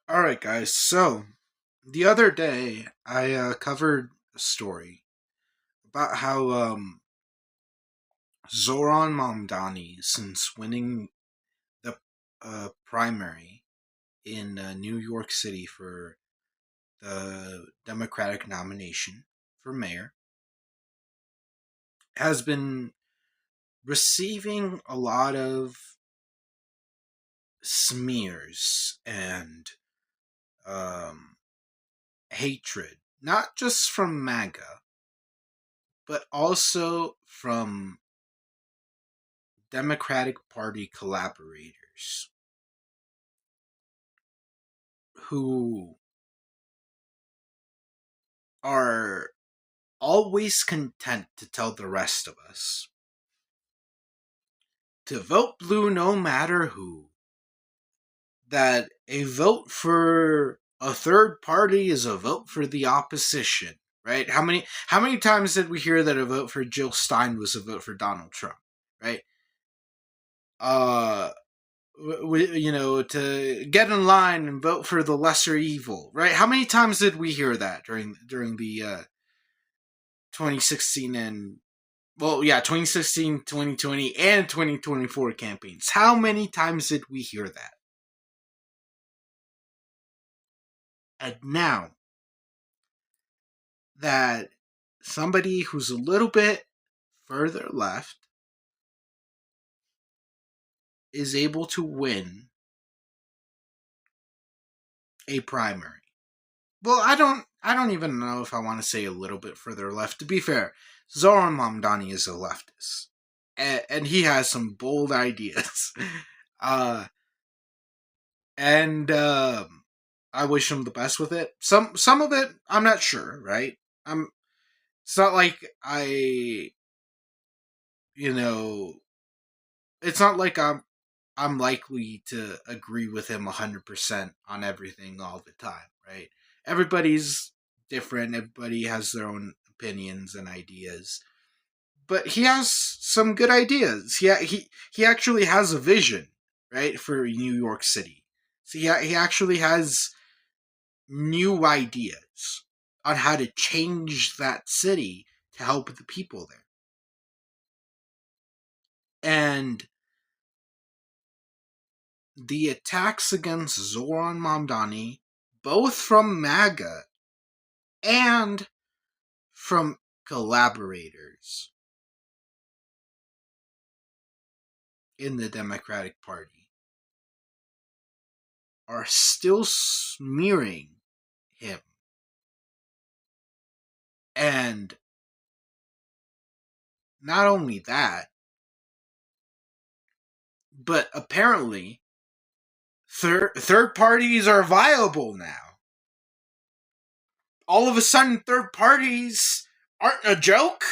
All right, guys. So the other day, I covered a story about how Zohran Mamdani, since winning the primary in New York City for the Democratic nomination for mayor, has been receiving a lot of smears and um, hatred, not just from MAGA, but also from Democratic Party collaborators who are always content to tell the rest of us to vote blue no matter who, that a vote for a third party is a vote for the opposition, right? How many times did we hear that a vote for Jill Stein was a vote for Donald Trump, right? Uh to get in line and vote for the lesser evil, right? How many times did we hear that during the 2016 and 2016, 2020, and 2024 campaigns? How many times did we hear that? And now that somebody who's a little bit further left is able to win a primary. Well, I don't even know if I want to say a little bit further left. To be fair, Zohran Mamdani is a leftist, and he has some bold ideas. uh, and I wish him the best with it. Some of it I'm not sure, right? It's not like you know, it's not like I'm likely to agree with him 100% on everything all the time, right? Everybody's different. Everybody has their own opinions and ideas. But he has some good ideas. He actually has a vision, right, for New York City. So he actually has new ideas on how to change that city to help the people there. And the attacks against Zohran Mamdani, both from MAGA and from collaborators in the Democratic Party, are still smearing him. And not only that, but apparently third parties are viable now. All of a sudden, third parties aren't a joke.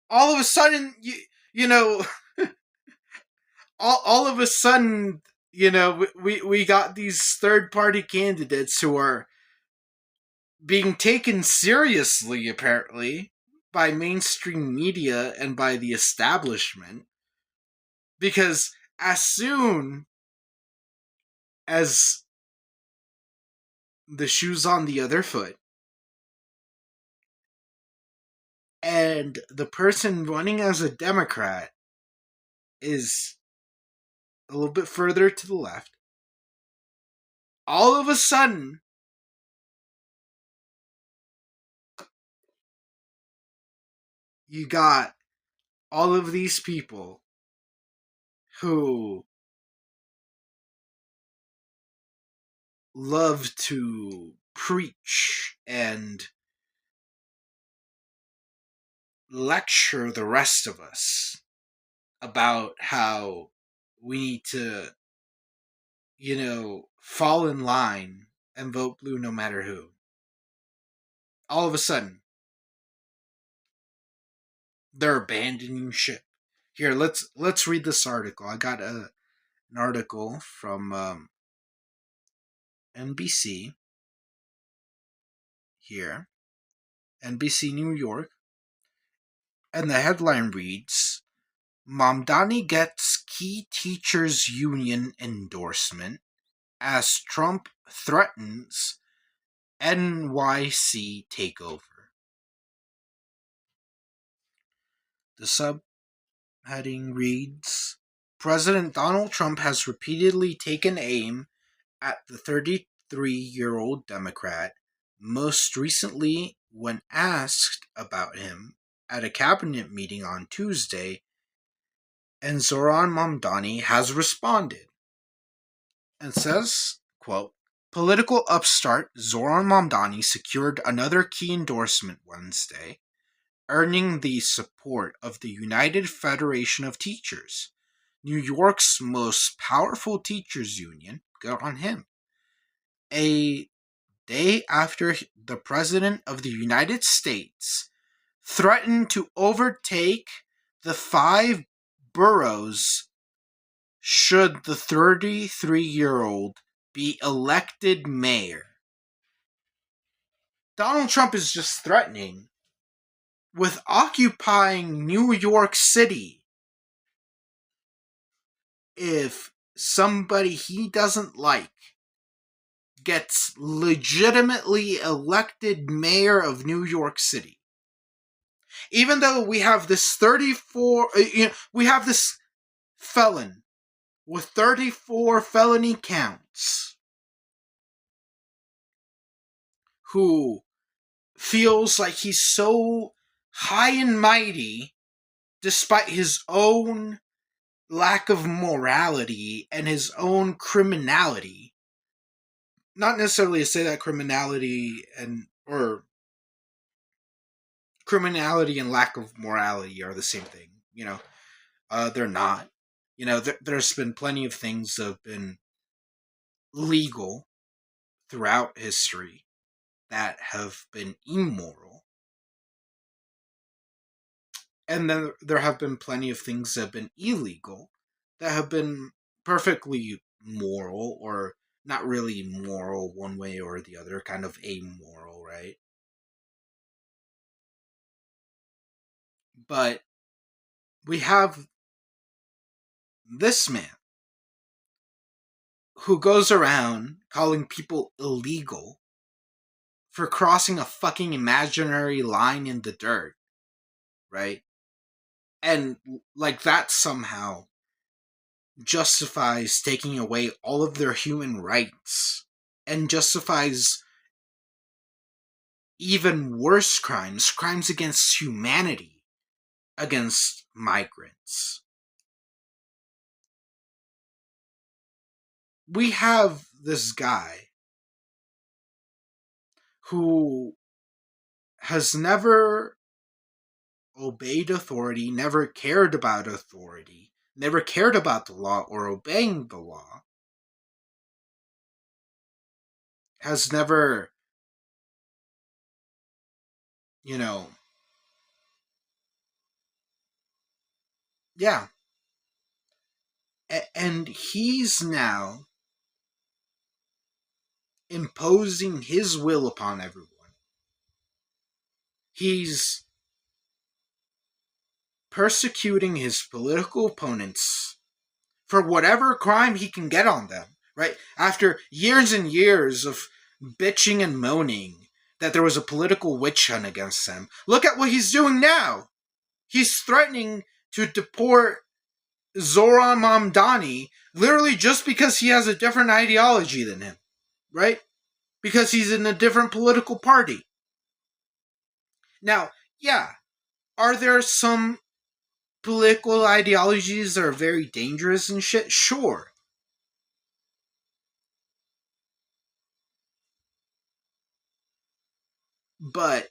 All of a sudden, you know, all of a sudden, we got these third party candidates who are being taken seriously, apparently, by mainstream media and by the establishment. Because as soon as the shoe's on the other foot, and the person running as a Democrat is a little bit further to the left, all of a sudden, you got all of these people who love to preach and lecture the rest of us about how we need to, fall in line and vote blue no matter who. All of a sudden, they're abandoning ship. Here, let's read this article. I got an article from NBC here, NBC New York, and the headline reads: Mamdani gets key teachers union endorsement as Trump threatens NYC takeover. The subheading reads, President Donald Trump has repeatedly taken aim at the 33-year-old Democrat, most recently when asked about him at a cabinet meeting on Tuesday, and Zohran Mamdani has responded and says, quote, political upstart Zohran Mamdani secured another key endorsement Wednesday, earning the support of the United Federation of Teachers, New York's most powerful teachers union. Good on him. A day after the President of the United States threatened to overtake the 5 boroughs should the 33-year-old be elected mayor. Donald Trump is just threatening with occupying New York City if somebody he doesn't like gets legitimately elected mayor of New York City. Even though we have this we have this felon with 34 felony counts who feels like he's so high and mighty despite his own lack of morality and his own criminality. Not necessarily to say that criminality and lack of morality are the same thing. They're not. There's been plenty of things that have been legal throughout history that have been immoral. And then there have been plenty of things that have been illegal that have been perfectly moral, or not really moral one way or the other, kind of amoral, right? But we have this man who goes around calling people illegal for crossing a fucking imaginary line in the dirt, right? And like that somehow justifies taking away all of their human rights and justifies even worse crimes against humanity, against migrants. We have this guy who has never obeyed authority, never cared about authority, never cared about the law or obeying the law, has never, yeah. And he's now imposing his will upon everyone. He's persecuting his political opponents for whatever crime he can get on them, right? After years and years of bitching and moaning that there was a political witch hunt against them, look at what he's doing now. He's threatening to deport Zohran Mamdani literally just because he has a different ideology than him, right? Because he's in a different political party. Now, yeah, are there some political ideologies that are very dangerous and shit? Sure. But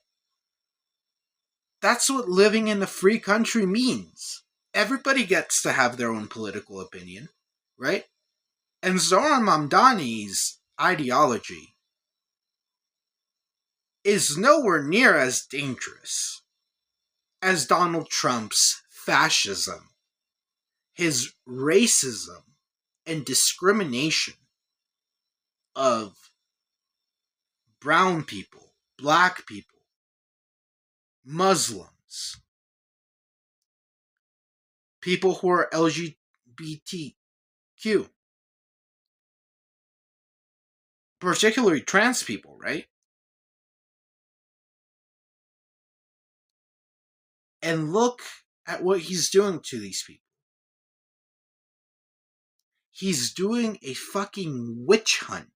that's what living in a free country means. Everybody gets to have their own political opinion, right? And Zohran Mamdani's ideology is nowhere near as dangerous as Donald Trump's fascism, his racism, and discrimination of brown people, black people, Muslims, people who are LGBTQ. particularly trans people, right? And look at what he's doing to these people. He's doing a fucking witch hunt.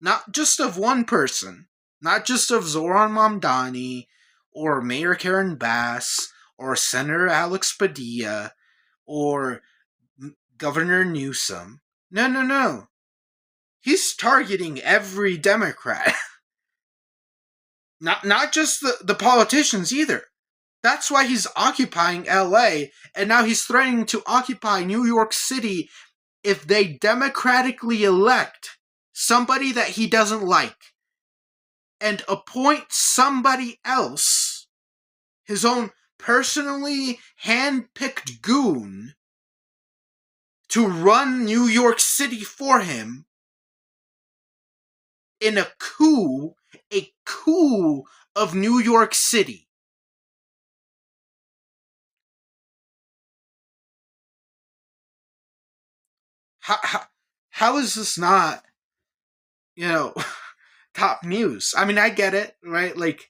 Not just of one person, not just of Zohran Mamdani, or Mayor Karen Bass, or Senator Alex Padilla, or Governor Newsom. No, no, no. He's targeting every Democrat. Not just the politicians either. That's why he's occupying LA, and now he's threatening to occupy New York City if they democratically elect somebody that he doesn't like and appoint somebody else, his own personally hand-picked goon, to run New York City for him in a coup of New York City. How is this not, top news? I mean, I get it, right? Like,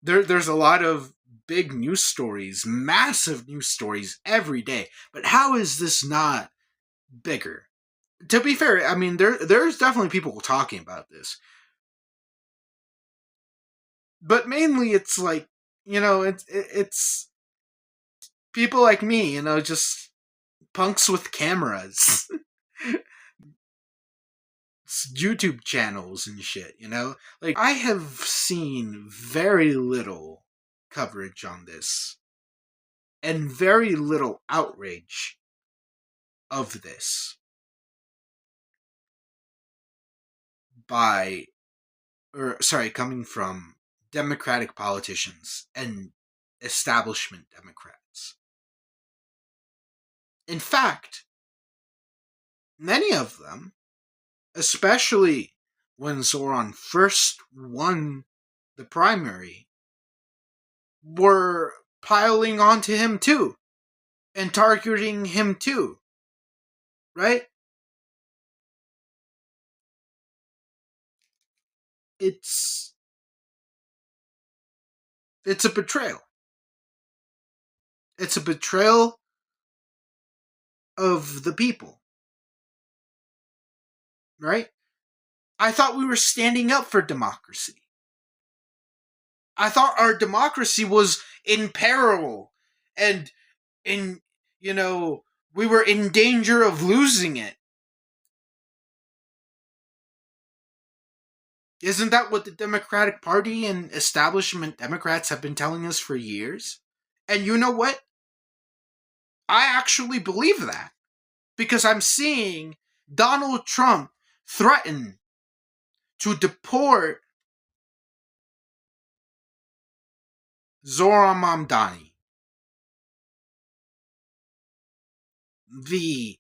there's a lot of big news stories, massive news stories every day. But how is this not bigger? To be fair, I mean, there's definitely people talking about this. But mainly it's like, it's people like me, just punks with cameras. YouTube channels and shit, Like, I have seen very little coverage on this and very little outrage of this coming from Democratic politicians and establishment Democrats. In fact, many of them, especially when Zohran first won the primary, were piling onto him too and targeting him too, right? It's a betrayal. It's a betrayal of the people, right? I thought we were standing up for democracy. I thought our democracy was in peril and we were in danger of losing it. Isn't that what the Democratic Party and establishment Democrats have been telling us for years? And you know what? I actually believe that. Because I'm seeing Donald Trump threaten to deport Zohran Mamdani, the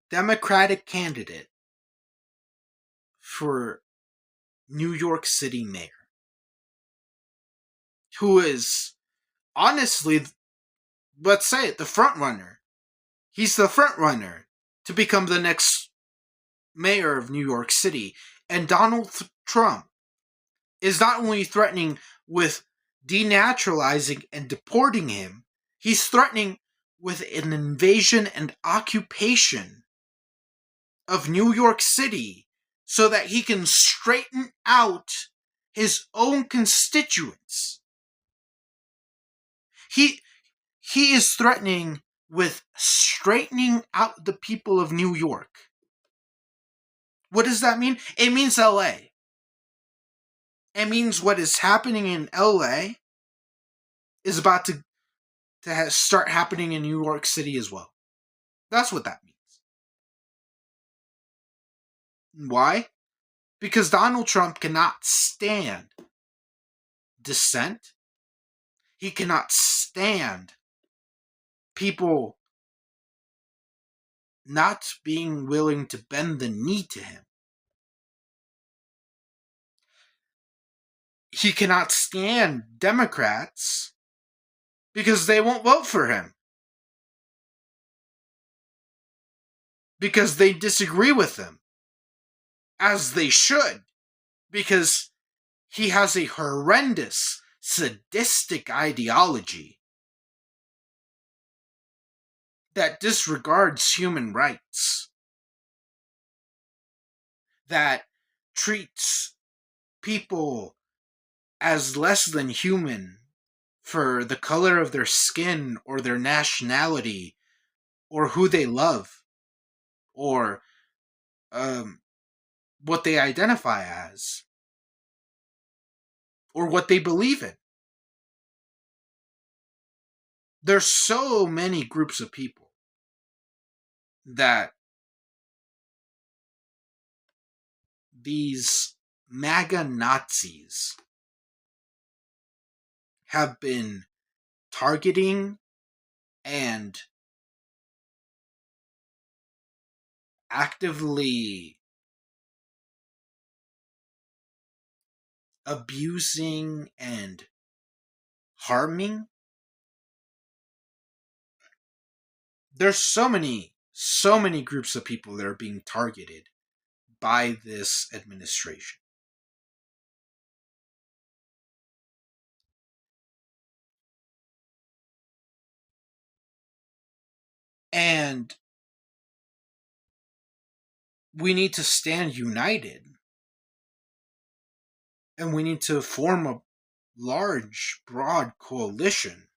Democratic candidate for New York City mayor, who is, honestly, let's say it, the front runner. He's the front runner to become the next mayor of New York City. And Donald Trump is not only threatening with denaturalizing and deporting him, he's threatening with an invasion and occupation of New York City so that he can straighten out his own constituents. He is threatening with straightening out the people of New York. What does that mean? It means LA. It means what is happening in LA is about to start happening in New York City as well. That's what that means. Why? Because Donald Trump cannot stand dissent. He cannot stand people not being willing to bend the knee to him. He cannot stand Democrats because they won't vote for him. Because they disagree with him. as they should, because he has a horrendous, sadistic ideology that disregards human rights, that treats people as less than human for the color of their skin or their nationality or who they love or what they identify as or what they believe in. There's so many groups of people that these MAGA Nazis have been targeting and actively abusing and harming. There's so many groups of people that are being targeted by this administration. And we need to stand united. And we need to form a large, broad coalition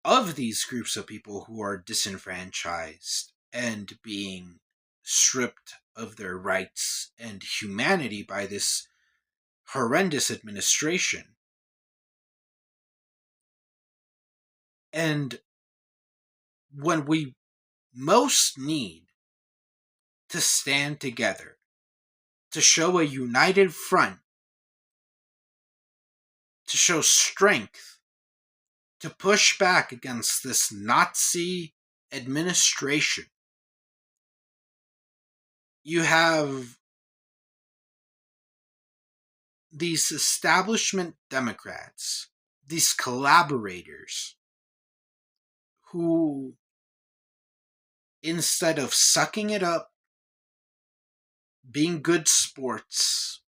of these groups of people who are disenfranchised and being stripped of their rights and humanity by this horrendous administration. And when we most need to stand together, to show a united front, to show strength, to push back against this Nazi administration, you have these establishment Democrats, these collaborators, who, instead of sucking it up, being good sports,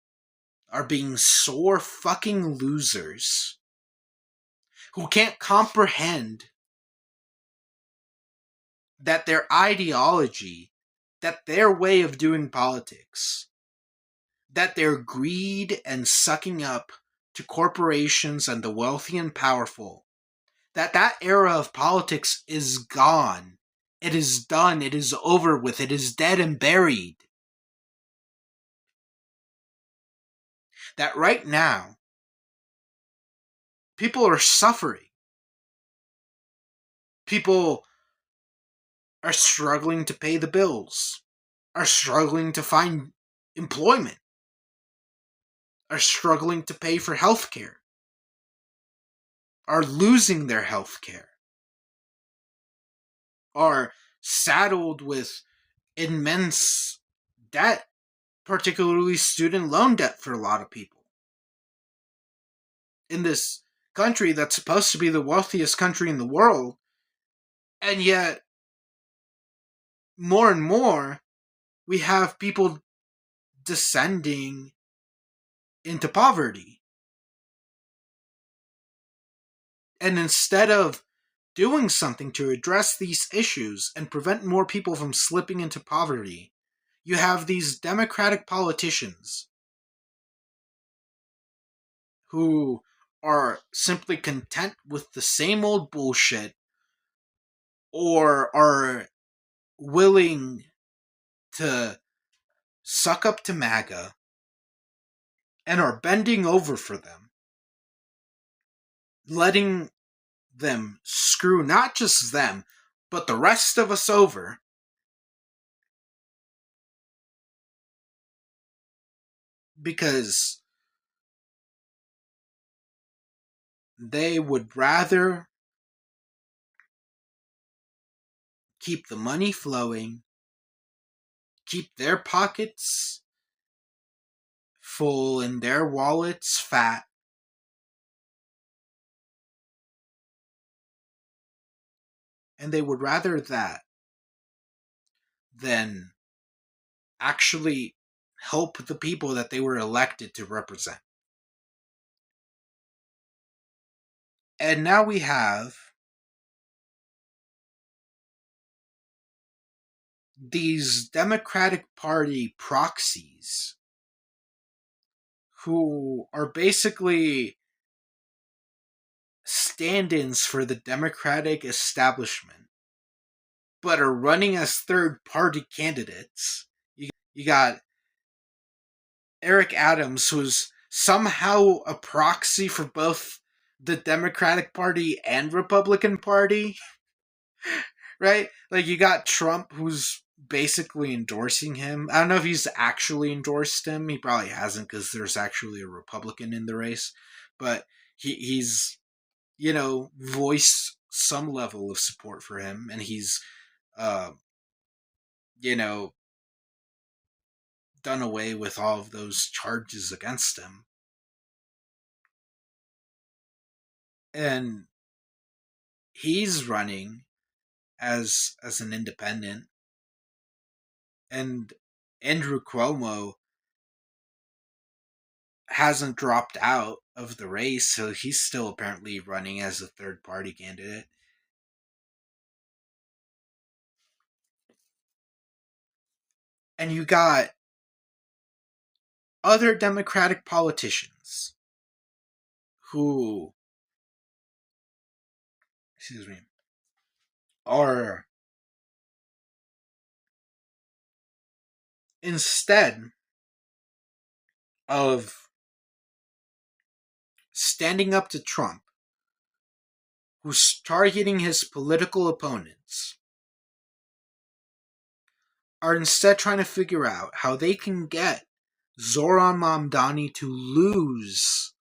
are being sore fucking losers, who can't comprehend that their ideology, that their way of doing politics, that their greed and sucking up to corporations and the wealthy and powerful, that era of politics is gone. It is done. It is over with. It is dead and buried. That right now, people are suffering. People are struggling to pay the bills, are struggling to find employment, are struggling to pay for health care, are losing their health care, are saddled with immense debt, particularly student loan debt for a lot of people. In this country that's supposed to be the wealthiest country in the world, and yet more and more we have people descending into poverty. And instead of doing something to address these issues and prevent more people from slipping into poverty, you have these Democratic politicians who are simply content with the same old bullshit, or are willing to suck up to MAGA and are bending over for them, letting them screw not just them, but the rest of us over, because they would rather keep the money flowing, keep their pockets full and their wallets fat, and they would rather that than actually help the people that they were elected to represent. And now we have these Democratic Party proxies who are basically stand-ins for the Democratic establishment, but are running as third-party candidates. You got Eric Adams, who's somehow a proxy for both the Democratic Party and Republican Party, right? Like, you got Trump, who's basically endorsing him. I don't know if he's actually endorsed him. He probably hasn't, because there's actually a Republican in the race. But he's, voiced some level of support for him, and he's, uh, you know, done away with all of those charges against him. And he's running as an independent. And Andrew Cuomo hasn't dropped out of the race, so he's still apparently running as a third party candidate. And you got other Democratic politicians who, are, instead of standing up to Trump, who's targeting his political opponents, are instead trying to figure out how they can get Zohran Mamdani to lose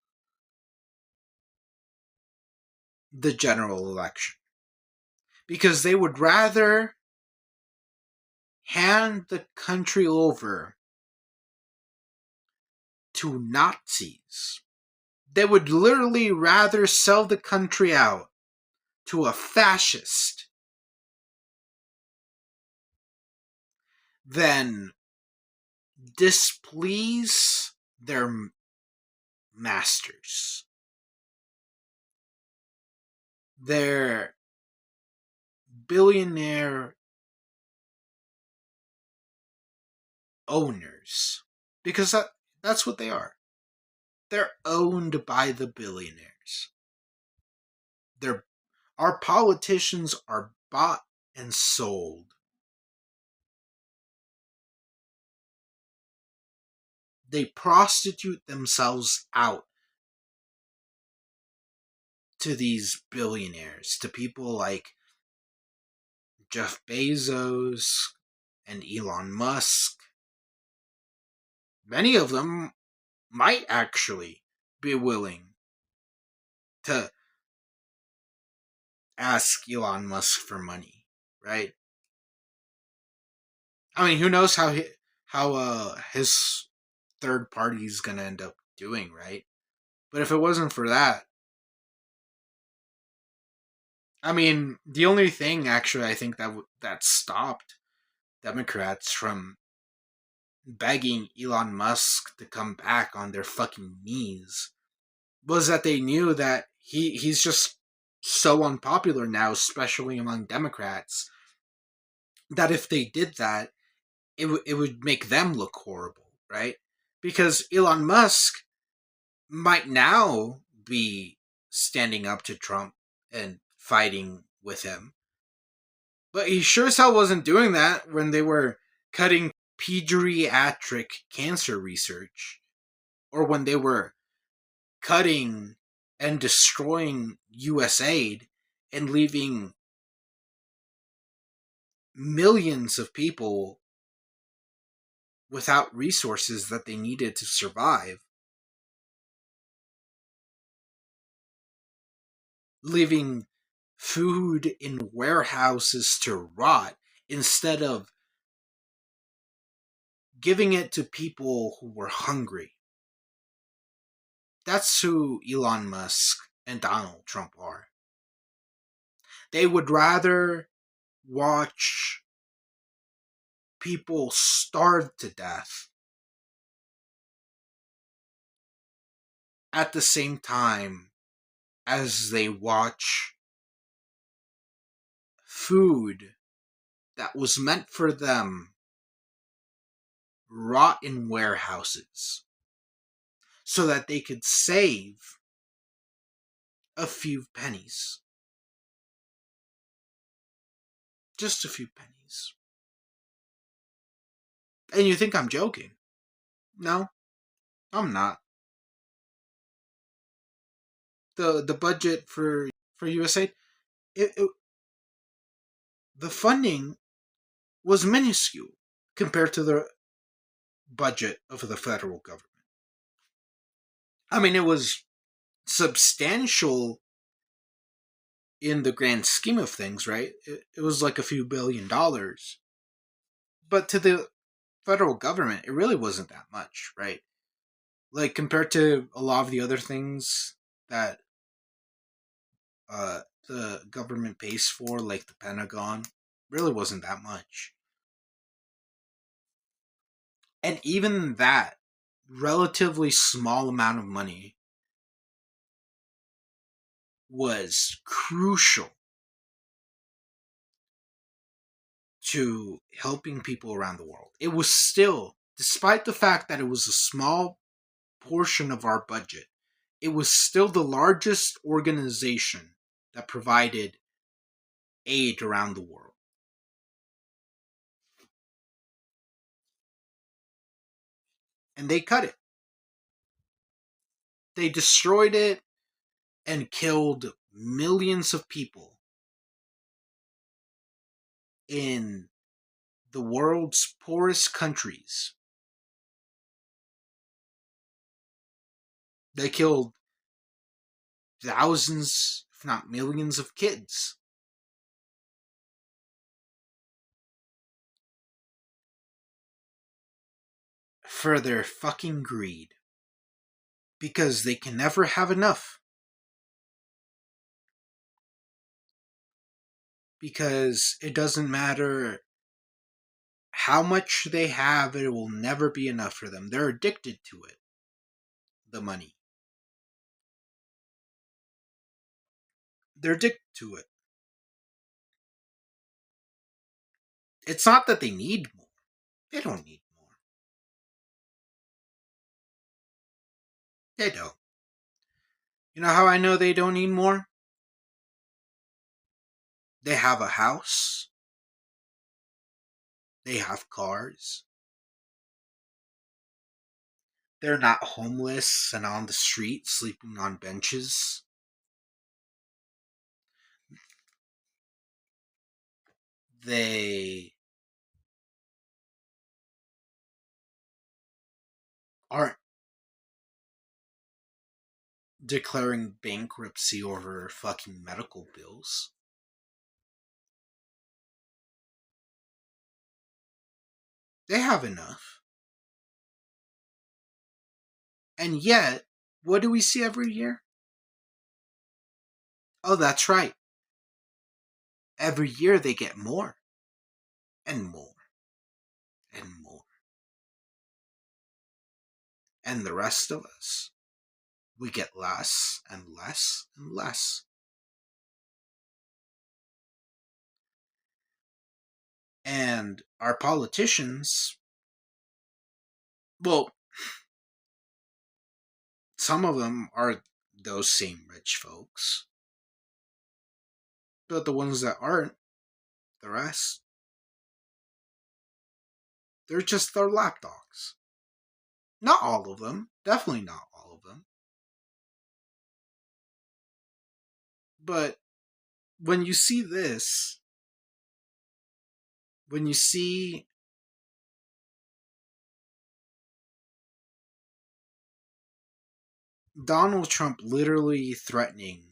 the general election. Because they would rather hand the country over to Nazis. They would literally rather sell the country out to a fascist than displease their masters, their billionaire owners. Because that's what they are. They're owned by the billionaires. Our politicians are bought and sold. They prostitute themselves out to these billionaires, to people like Jeff Bezos and Elon Musk. Many of them might actually be willing to ask Elon Musk for money, right? I mean, who knows how his third party is gonna end up doing, right? But if it wasn't for that, I mean, the only thing actually I think that stopped Democrats from begging Elon Musk to come back on their fucking knees was that they knew that he's just so unpopular now, especially among Democrats, that if they did that, it would make them look horrible, right? Because Elon Musk might now be standing up to Trump and fighting with him, but he sure as hell wasn't doing that when they were cutting pediatric cancer research, or when they were cutting and destroying US aid and leaving millions of people without resources that they needed to survive, leaving food in warehouses to rot instead of giving it to people who were hungry. That's who Elon Musk and Donald Trump are. They would rather watch people starved to death at the same time as they watch food that was meant for them rot in warehouses so that they could save a few pennies. Just a few pennies. And you think I'm joking? No, I'm not. The budget for USAID, the funding was minuscule compared to the budget of the federal government. I mean, it was substantial in the grand scheme of things, right? It was like a few $1 billion. But to the federal government, it really wasn't that much, right? Like, compared to a lot of the other things that the government pays for, like the Pentagon, really wasn't that much. And even that relatively small amount of money was crucial to helping people around the world. It was still, despite the fact that it was a small portion of our budget, it was still the largest organization that provided aid around the world. And they cut it. They destroyed it and killed millions of people in the world's poorest countries. They killed thousands, if not millions, of kids. For their fucking greed. Because they can never have enough. Because it doesn't matter how much they have, it will never be enough for them. They're addicted to it. The money. They're addicted to it. It's not that they need more. They don't need more. They don't. You know how I know they don't need more? They have a house. They have cars. They're not homeless and on the street sleeping on benches. They aren't declaring bankruptcy over fucking medical bills. They have enough. And yet, what do we see every year? Oh, that's right. Every year they get more. And more. And more. And the rest of us, we get less and less and less. And our politicians, well, some of them are those same rich folks. But the ones that aren't, the rest, they're just their lapdogs. Not all of them. Definitely not all of them. But when you see this, when you see Donald Trump literally threatening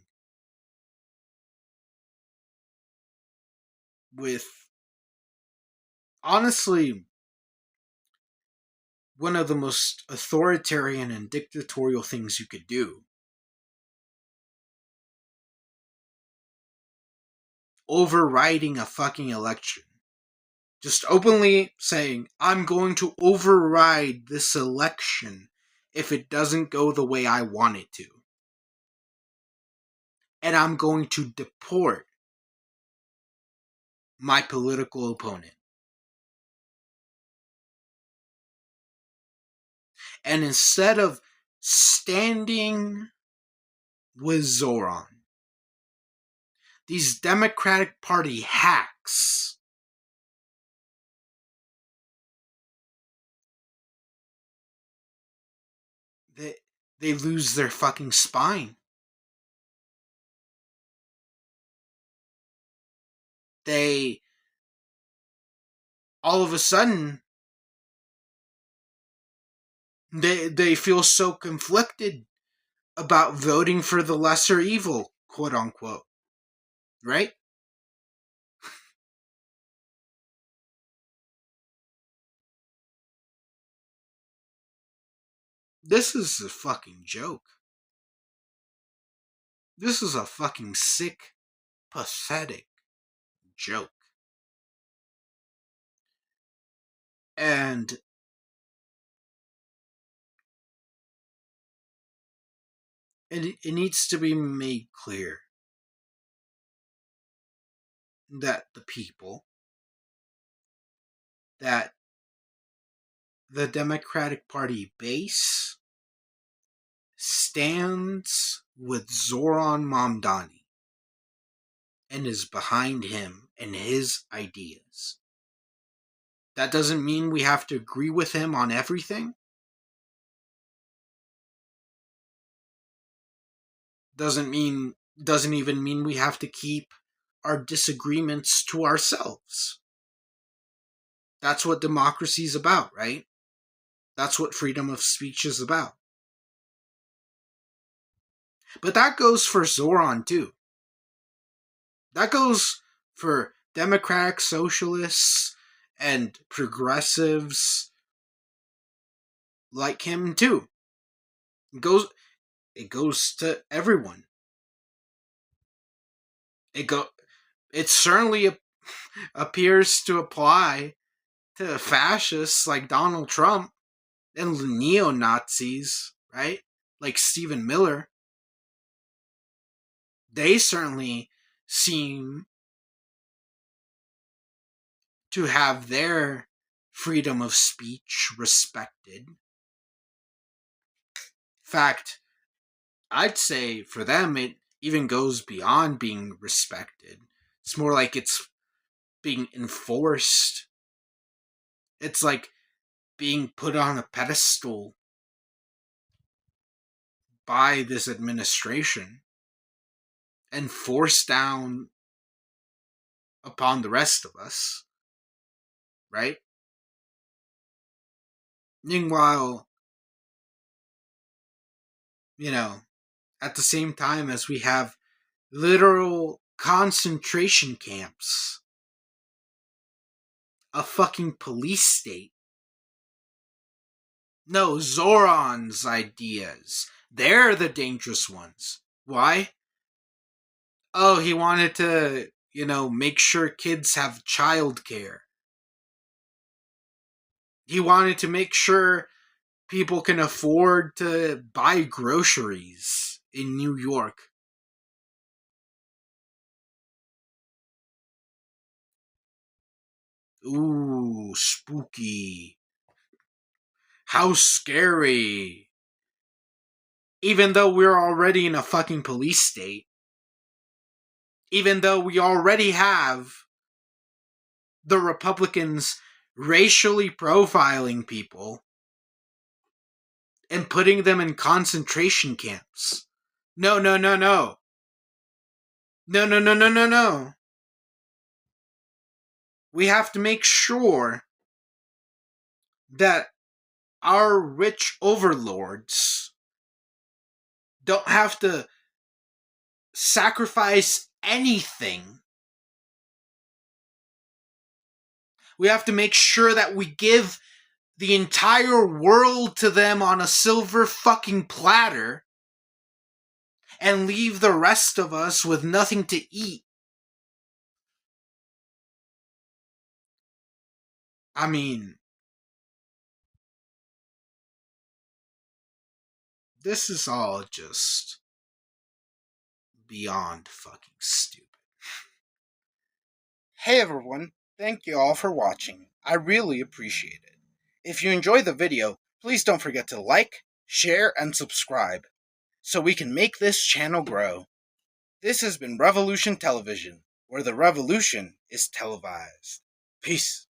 with, honestly, one of the most authoritarian and dictatorial things you could do, overriding a fucking election Just openly saying, I'm going to override this election if it doesn't go the way I want it to. And I'm going to deport my political opponent. And instead of standing with Zohran, these Democratic Party hacks they lose their fucking spine. They all of a sudden they feel so conflicted about voting for the lesser evil, quote unquote. Right? This is a fucking joke. This is a fucking sick, pathetic joke. And it needs to be made clear that the people, that the Democratic Party base stands with Zohran Mamdani and is behind him and his ideas. That doesn't mean we have to agree with him on everything. Doesn't even mean we have to keep our disagreements to ourselves. That's what democracy is about, right? That's what freedom of speech is about. But that goes for Zohran too. That goes for democratic socialists and progressives like him too. It goes to everyone. It certainly appears to apply to fascists like Donald Trump and neo-Nazis, right? Like Stephen Miller. They certainly seem to have their freedom of speech respected. In fact, I'd say for them it even goes beyond being respected. It's more like it's being enforced. It's like being put on a pedestal by this administration and forced down upon the rest of us, right? Meanwhile, at the same time as we have literal concentration camps, a fucking police state. No, Zoran's ideas. They're the dangerous ones. Why? Oh, he wanted to, make sure kids have childcare. He wanted to make sure people can afford to buy groceries in New York. Ooh, spooky. How scary. Even though we're already in a fucking police state. Even though we already have the Republicans racially profiling people and putting them in concentration camps. No, no, no, no. No, no, no, no, no, no. We have to make sure that our rich overlords don't have to sacrifice anything. We have to make sure that we give the entire world to them on a silver fucking platter and leave the rest of us with nothing to eat. I mean, this is all just beyond fucking stupid. Hey everyone, thank you all for watching. I really appreciate it. If you enjoyed the video, please don't forget to like, share, and subscribe so we can make this channel grow. This has been Revolution Television, where the revolution is televised. Peace.